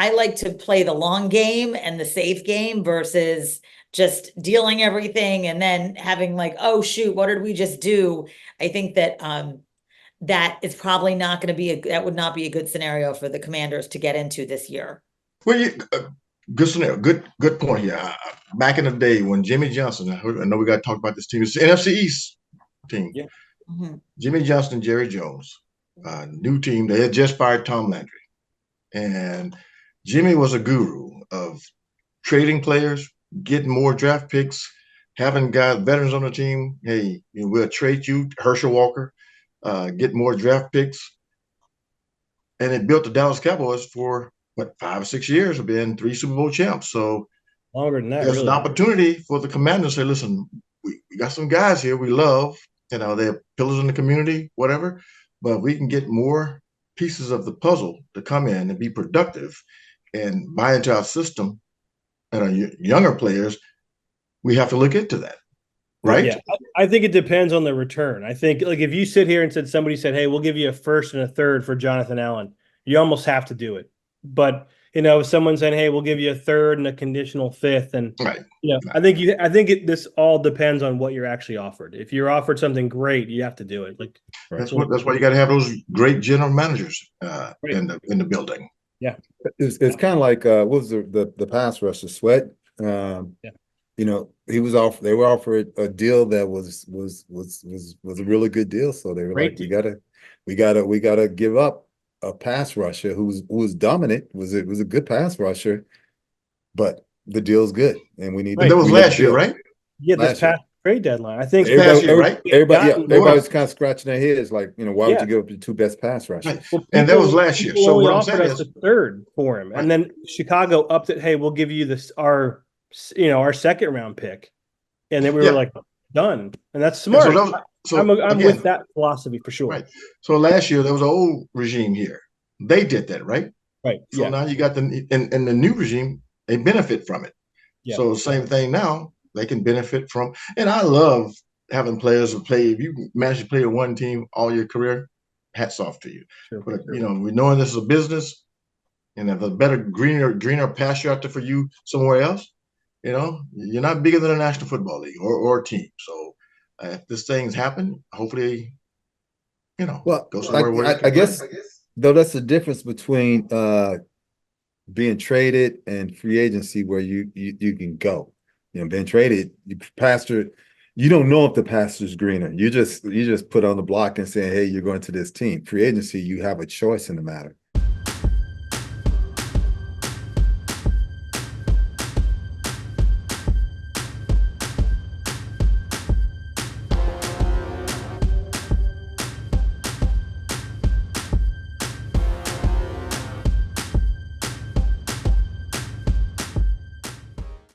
I like to play the long game and the safe game versus just dealing everything and then having like, oh shoot, what did we just do? I think that that is probably not going to be that would not be a good scenario for the Commanders to get into this year. Well, good scenario. Good point here. Back in the day when Jimmy Johnson, I know we got to talk about this team. It's the NFC East team. Yeah. Mhm. Jimmy Johnson and Jerry Jones, new team. They had just fired Tom Landry, and Jimmy was a guru of trading players, getting more draft picks, having guys veterans on the team. Hey, we'll trade you, Herschel Walker, get more draft picks, and it built the Dallas Cowboys for what 5 or 6 years of being 3 Super Bowl champs. So Longer than that, there's really. an opportunity for the Commanders to say, listen, we got some guys here we love, they're pillars in the community, whatever, but we can get more pieces of the puzzle to come in and be productive and buy into our system. And our younger players, we have to look into that, right? Yeah, I think it depends on the return. I think like if you sit here and somebody said, "Hey, we'll give you a first and a third for Jonathan Allen," you almost have to do it. But if someone saying, "Hey, we'll give you a third and a conditional fifth," and Right. I think this all depends on what you're actually offered. If you're offered something great, you have to do it. Like That's why you got to have those great general managers Right. in the building. Yeah, It's kind of like what was the pass rusher Sweat? Yeah. He was off. They were offered a deal that was a really good deal. So they were Great like, we gotta give up a pass rusher who was dominant. Was a good pass rusher, but the deal's good, and we need. And that was last year, right? Yeah, this past trade deadline, I think everybody was kind of scratching their heads, like, why would you give up your two best pass rushers? Right. Well, and that was last year. So what I'm saying is, a third for him, and then Chicago upped it. Hey, we'll give you our second round pick, and then we were like done, and that's smart. I'm again, with that philosophy for sure. Right. So last year there was an old regime here. They did that, right? Right. So now you got the new regime. They benefit from it. Yeah. So same thing now. They can benefit from, and I love having players who play. If you manage to play with one team all your career, hats off to you. Sure, but we knowing this is a business, and if a better greener pasture out there for you somewhere else, you're not bigger than a National Football League or a team. So if this thing's happen, hopefully, well, go somewhere. I guess though that's the difference between being traded and free agency, where you can go. Being traded, you don't know if the pasture's greener. You just put on the block and say, hey, you're going to this team. Free agency, you have a choice in the matter.